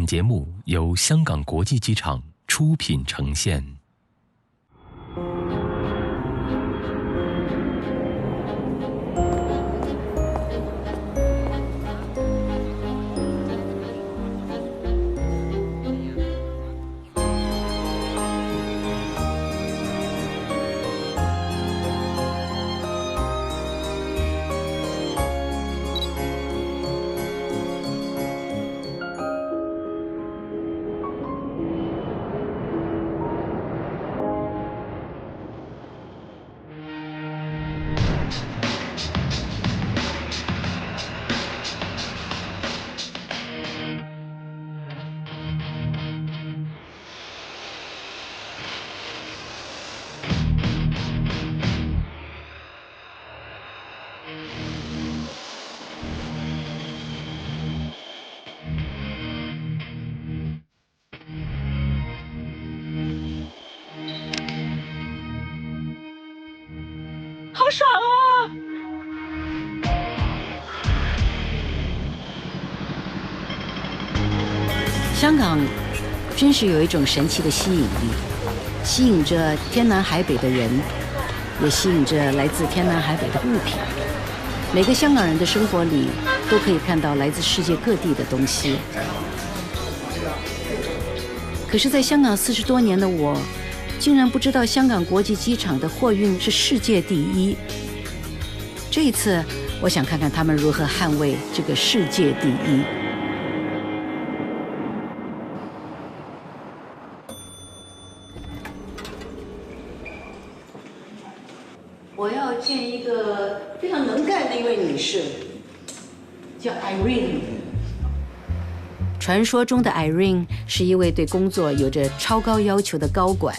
节目由香港国际机场出品呈现。好爽啊！香港真是有一种神奇的吸引力，吸引着天南海北的人，也吸引着来自天南海北的物品。每个香港人的生活里都可以看到来自世界各地的东西。可是，在香港40多年的我，竟然不知道香港国际机场的货运是世界第一。这一次，我想看看他们如何捍卫这个世界第一。我要见一个非常能干的一位女士，叫 Irene。传说中的 Irene 是一位对工作有着超高要求的高管。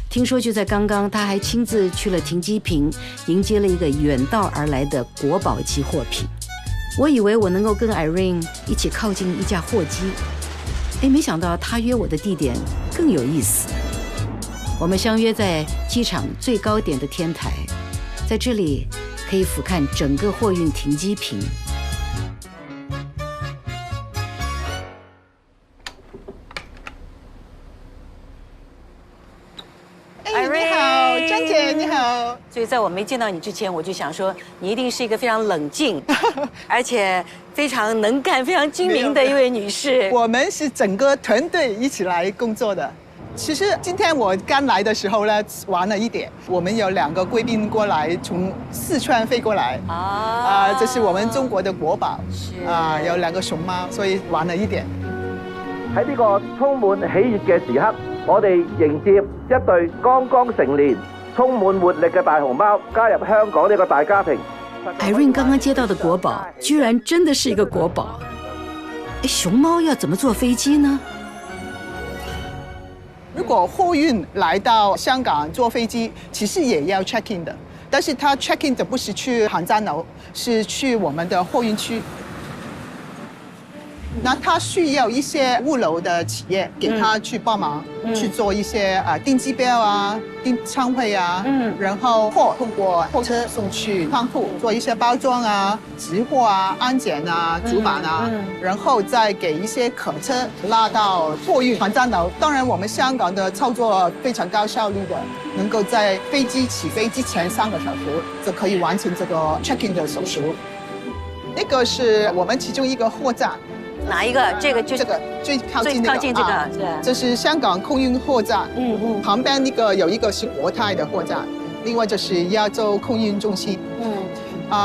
听说就在刚刚，她还亲自去了停机坪，迎接了一个远道而来的国宝级货品。我以为我能够跟 Irene 一起靠近一架货机，没想到她约我的地点更有意思。我们相约在机场最高点的天台，在这里可以俯瞰整个货运停机坪。张姐你好。所以在我没见到你之前，我就想说，你一定是一个非常冷静，而且非常能干、非常精明的一位女士。我们是整个团队一起来工作的。其实今天我刚来的时候呢，晚了一点。我们有2个贵宾过来，从四川飞过来。这是我們中國的國寶。有2個熊貓，所以晚了一點。喺呢個充滿喜悅嘅時刻，我哋迎接一對剛剛成年、充滿活力嘅大熊貓加入香港呢個大家庭。Irene 剛剛接到的國寶，居然真的是一個國寶。熊貓要怎麼坐飛機呢？如果貨運來到香港坐飛機，其實也要 check in 的，但是它 check in 的不是去航站樓，是去我們的貨運區。那他需要一些物流的企业给他去帮忙，去做一些订机票啊、订仓位啊，然后货通过货车送去仓库做一些包装啊、直货啊、安检啊、主板啊，然后再给一些客车拉到货运航站楼。当然，我们香港的操作非常高效率的，能够在飞机起飞之前3个小时就可以完成这个 check-in 的手续。那个是我们其中一个货站。哪一个？这个就这个最靠近这个，这是香港空运货站。旁边那个有一个是国泰的货站，另外就是亚洲空运中心。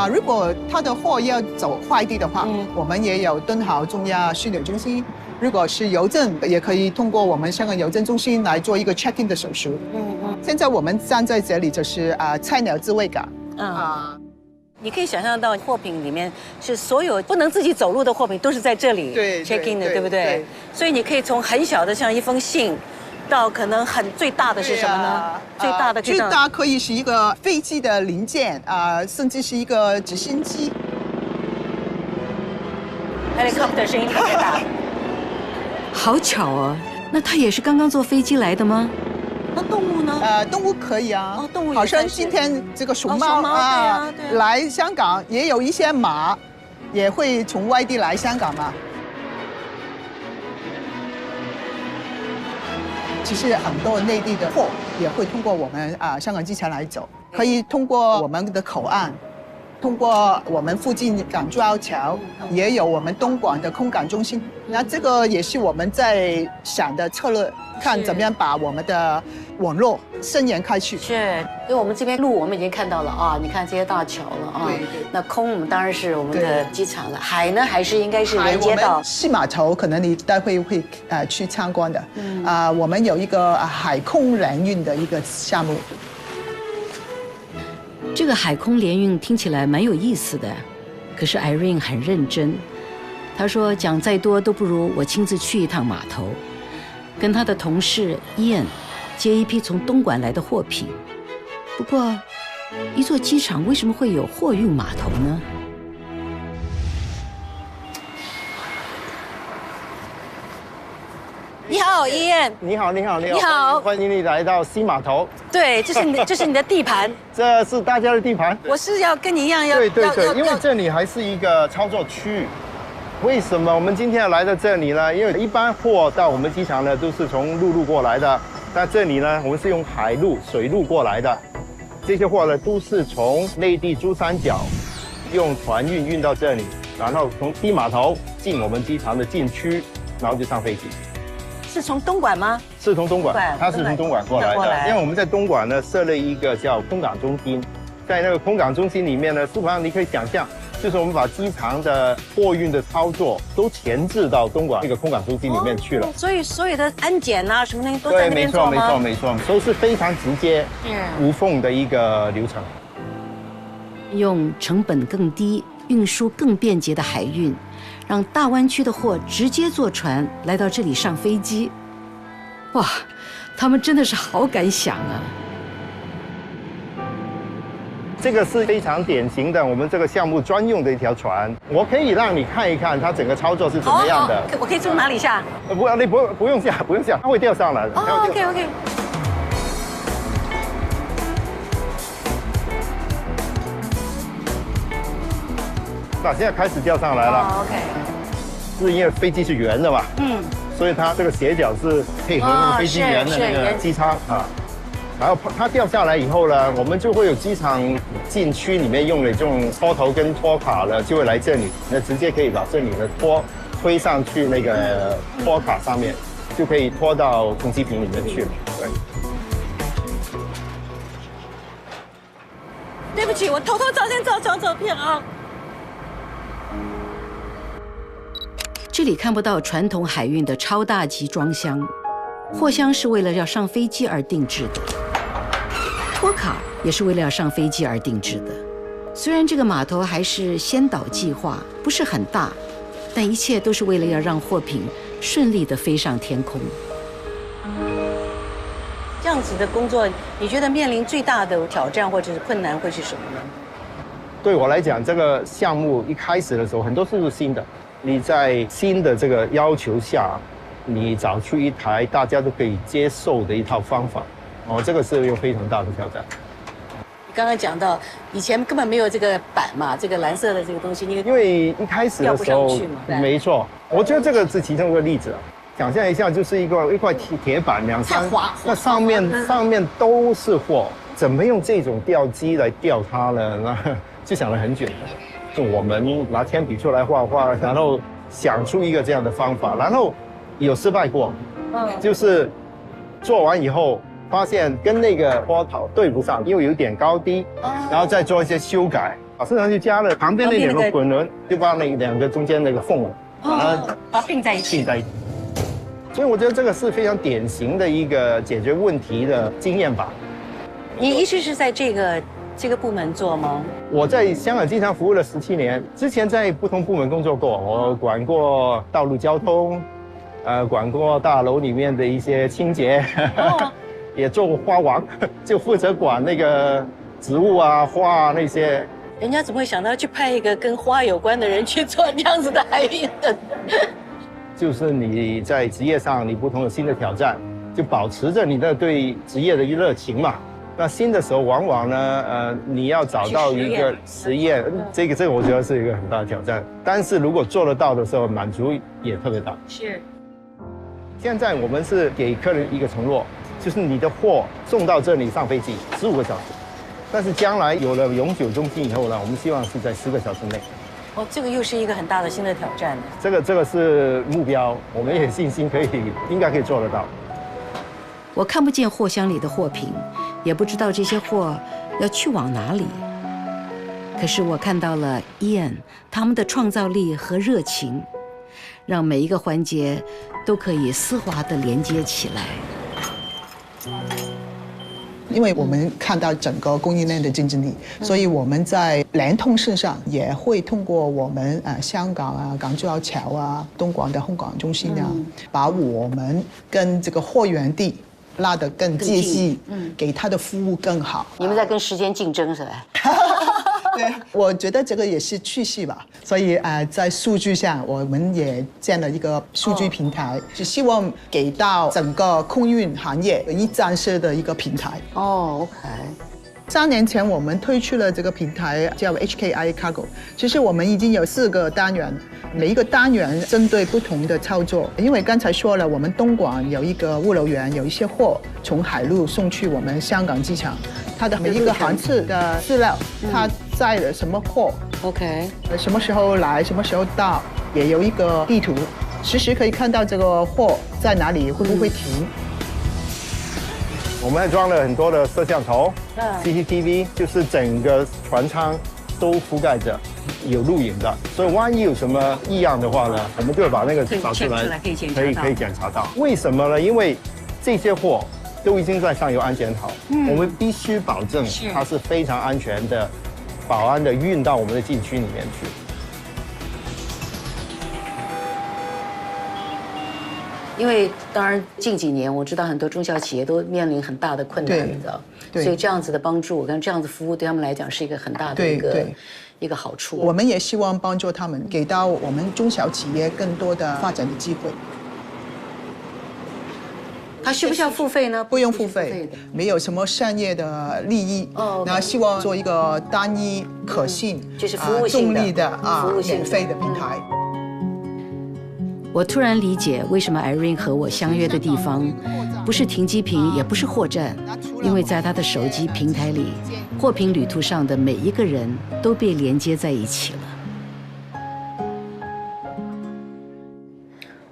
如果他的货要走快递的话，我们也有敦豪中亚枢纽中心。如果是邮政，也可以通过我们香港邮政中心来做一个 check-in 的手续。现在我们站在这里就是菜鸟自卫港。你可以想象到货品里面是所有不能自己走路的货品都是在这里 check in 的，对不对？所以你可以从很小的像一封信，到可能最大的是什么呢？最大可以是一个飞机的零件甚至是一个直升机。helicopter 声音特别大。好巧哦，那他也是刚刚坐飞机来的吗？那动物呢？动物可以啊。动物好像今天这个熊猫来香港，也有一些马也会从外地来香港嘛。其实很多内地的货也会通过我们香港机场来走，可以通过我们的口岸，通过我们附近港珠澳桥，也有我们东莞的空港中心。那这个也是我们在想的策略，看怎么样把我们的网络伸延开去。是，因为我们这边路我们已经看到了啊，你看这些大桥了啊。对。那空我们当然是我们的机场了，海呢还是应该是连接到西码头，可能你待会会去参观的。我们有一个海空联运的一个项目。这个海空联运听起来蛮有意思的，可是 Irene 很认真。她说讲再多都不如我亲自去一趟码头，跟她的同事 Ian 接一批从东莞来的货品。不过，一座机场为什么会有货运码头呢？你好，伊燕。你好，你好，你好。你好，欢迎你来到西码头。对，这是你的地盘。这是大家的地盘。我是要跟你一样要。对，因为这里还是一个操作区。为什么我们今天要来到这里呢？因为一般货到我们机场呢都是从陆路过来的，但这里呢我们是用海路、水路过来的。这些货呢都是从内地珠三角用船运到这里，然后从西码头进我们机场的禁区，然后就上飞机。是从东莞吗？是从东莞，它是从东莞过来的。因为我们在东莞呢设了一个叫空港中心，在那个空港中心里面呢，基本上你可以想象，就是我们把机场的货运的操作都前置到东莞这个空港中心里面去了。所以所有的安检啊什么东西都在那边做吗？对，没错，都是非常直接、无缝的一个流程。用成本更低、运输更便捷的海运，让大湾区的货直接坐船来到这里上飞机。哇，他们真的是好敢想啊！这个是非常典型的我们这个项目专用的一条船，我可以让你看一看它整个操作是怎么样的。我可以从哪里下？你不用下，它会吊上来的。OK。那现在开始吊上来了。OK。是因为飞机是圆的嘛，所以它这个斜角是配合那个飞机圆的那个机舱啊。然后它掉下来以后呢，我们就会有机场禁区里面用的这种拖头跟拖卡了，就会来这里，那直接可以把这里的拖推上去那个拖卡上面，就可以拖到通缉坪里面去了。对不起，我偷偷先照张照片啊。这里看不到传统海运的超大级装箱，货箱是为了要上飞机而定制的，拖卡也是为了要上飞机而定制的。虽然这个码头还是先导计划，不是很大，但一切都是为了要让货品顺利地飞上天空。这样子的工作，你觉得面临最大的挑战或者是困难会是什么呢？对我来讲，这个项目一开始的时候，很多都是新的。你在新的这个要求下，你找出一台大家都可以接受的一套方法，这个是一个非常大的挑战。刚刚讲到，以前根本没有这个板嘛，这个蓝色的这个东西，因为一开始的时候，没错，我觉得这个是其中一个例子。想象一下，就是一块铁板2、3，那上面都是货，怎么用这种吊机来吊它呢？那就想了很久。就我们拿铅笔出来画，然后想出一个这样的方法，然后有失败过，就是做完以后发现跟那个波头对不上，又有点高低，然后再做一些修改，甚至就加了旁边那2个滚轮，就把那2个中间那个缝把它并在一起。所以我觉得这个是非常典型的一个解决问题的经验吧。你一直是在这个部门做吗？我在香港机场服务了17年，之前在不同部门工作过，我管过道路交通，管过大楼里面的一些清洁，也做过花王，就负责管那个植物啊、花啊那些。人家怎么会想到去派一个跟花有关的人去做这样子的海运的？就是你在职业上，你不同的新的挑战，就保持着你的对职业的热情嘛。那新的时候，往往呢，你要找到一个实验，这个我觉得是一个很大的挑战。但是如果做得到的时候，满足也特别大。是。现在我们是给客人一个承诺，就是你的货送到这里上飞机15个小时，但是将来有了永久中心以后呢，我们希望是在10个小时内。哦，这个又是一个很大的新的挑战。这个是目标，我们也有信心应该可以做得到。我看不见货箱里的货品，也不知道这些货要去往哪里。可是我看到了 Ian 他们的创造力和热情，让每一个环节都可以丝滑地连接起来。因为我们看到整个供应链的竞争力，所以我们在联通线上也会通过我们香港啊、港珠澳桥啊、东莞的空港中心啊，把我们跟这个货源地拉得更接近，给他的服务更好。你们在跟时间竞争是吧？对，我觉得这个也是趋势吧。所以在数据上，我们也建了一个数据平台，是希望给到整个空运行业一站式的一个平台。哦 ，OK。3年前我们推出了这个平台，叫 HKI Cargo。其实我们已经有4个单元，每一个单元针对不同的操作。因为刚才说了，我们东莞有一个物流园，有一些货从海路送去我们香港机场，它的每一个航次的资料，它载了什么货 ，OK， 什么时候来，什么时候到，也有一个地图，实时可以看到这个货在哪里，会不会停。我们还装了很多的摄像头，CCTV， 就是整个船舱都覆盖着，有录影的，所以万一有什么异样的话呢，我们就会把那个找出来，可以检查到。为什么呢？因为这些货都已经在上游安检好，我们必须保证它是非常安全的、保安的运到我们的禁区里面去。因为当然近几年我知道很多中小企业都面临很大的困难，你知道，所以这样子的帮助跟这样子服务对他们来讲是一个很大的一个好处。我们也希望帮助他们，给到我们中小企业更多的发展的机会。他需不需要付费呢？不用付费，没有什么商业的利益。然后希望做一个单一、可信、就是服务性的、中立的免费的平台。我突然理解为什么 Irene 和我相约的地方，不是停机坪，也不是货站，因为在她的手机平台里，货品旅途上的每一个人都被连接在一起了。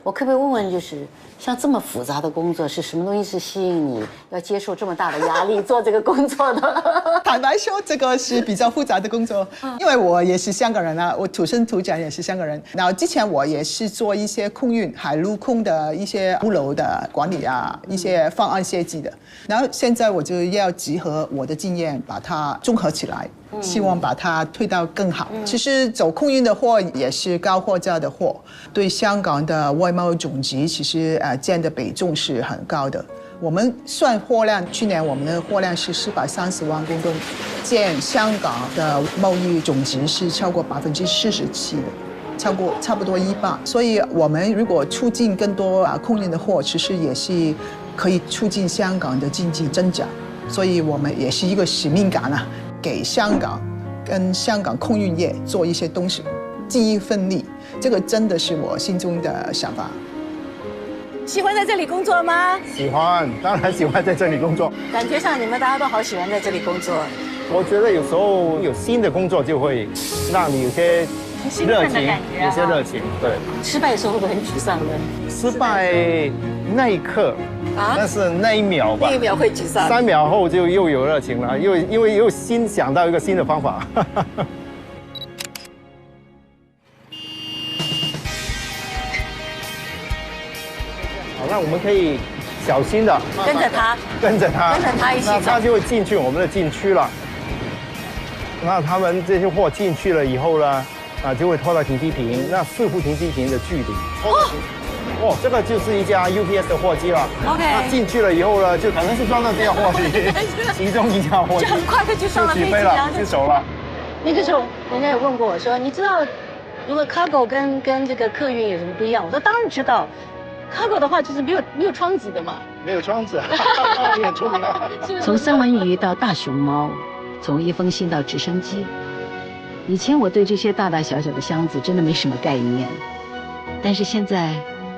我可不可以问问，就是像这么复杂的工作，是什么东西是吸引你要接受这么大的压力做这个工作的？坦白说，这个是比较复杂的工作，因为我也是香港人啊，我土生土长也是香港人。然后之前我也是做一些空运、海陆空的一些物流的管理啊，一些方案设计的。然后现在我就要集合我的经验，把它综合起来。希望把它推到更好。其实走空运的货也是高货价的货，对香港的外贸总值其实占的比重是很高的。我们算货量，去年我们的货量是430万公吨，占香港的贸易总值是超过47%的。差不多1半，所以我们如果促进更多空运的货，其实也是可以促进香港的经济增长，所以我们也是一个使命感啊，给香港跟香港空运业做一些东西，尽一份力，这个真的是我心中的想法。喜欢在这里工作吗？喜欢，当然喜欢在这里工作。感觉上你们大家都好喜欢在这里工作。我觉得有时候有新的工作就会让你有些热情，有些热情。对。失败的时候会不会很沮丧呢？失败那一刻，但是那一秒吧，那一秒会沮丧。3秒后就又有热情了，因为又想到一个新的方法。好，那我们可以小心的跟着他一起走，那他就会进去我们的禁区了。那他们这些货进去了以后呢，就会拖到停机坪，那视乎停机坪的距离。这个就是一家 UPS 的货机了。OK。那进去了以后呢，就可能是装到这架货机，其中一架货机，就很快的就上了飞机了，就走了。那个时候人家有问过我说，你知道如果 cargo 跟这个客运有什么不一样？我说当然知道。cargo 的话就是没有窗子的嘛。没有窗子，你很聪明啊。从三文鱼到大熊猫，从一封信到直升机，以前我对这些大大小小的箱子真的没什么概念，但是现在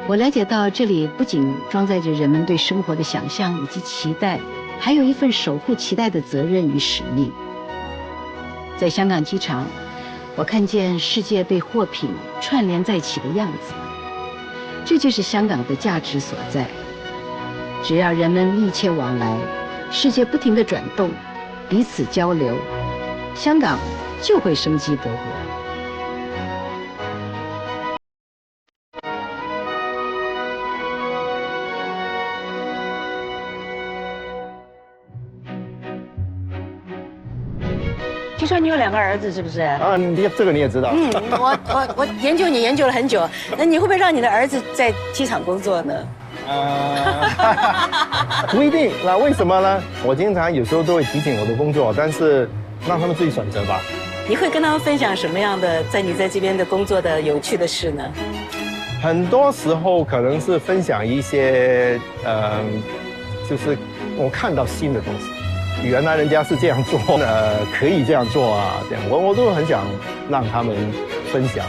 我了解到，这里不仅装载着人们对生活的想象以及期待，还有一份守护期待的责任与使命。在香港机场，我看见世界被货品串联在一起的样子，这就是香港的价值所在。只要人们密切往来，世界不停地转动，彼此交流，香港就会生机勃勃。听说你有2个儿子，是不是？啊，这个你也知道。我研究你研究了很久，那你会不会让你的儿子在机场工作呢？不一定。那为什么呢？我经常有时候都会提醒我的工作，但是让他们自己选择吧。你会跟他们分享什么样的你在这边的工作的有趣的事呢？很多时候可能是分享一些就是我看到新的东西。原来人家是这样做，可以这样做啊，这样我都很想让他们分享。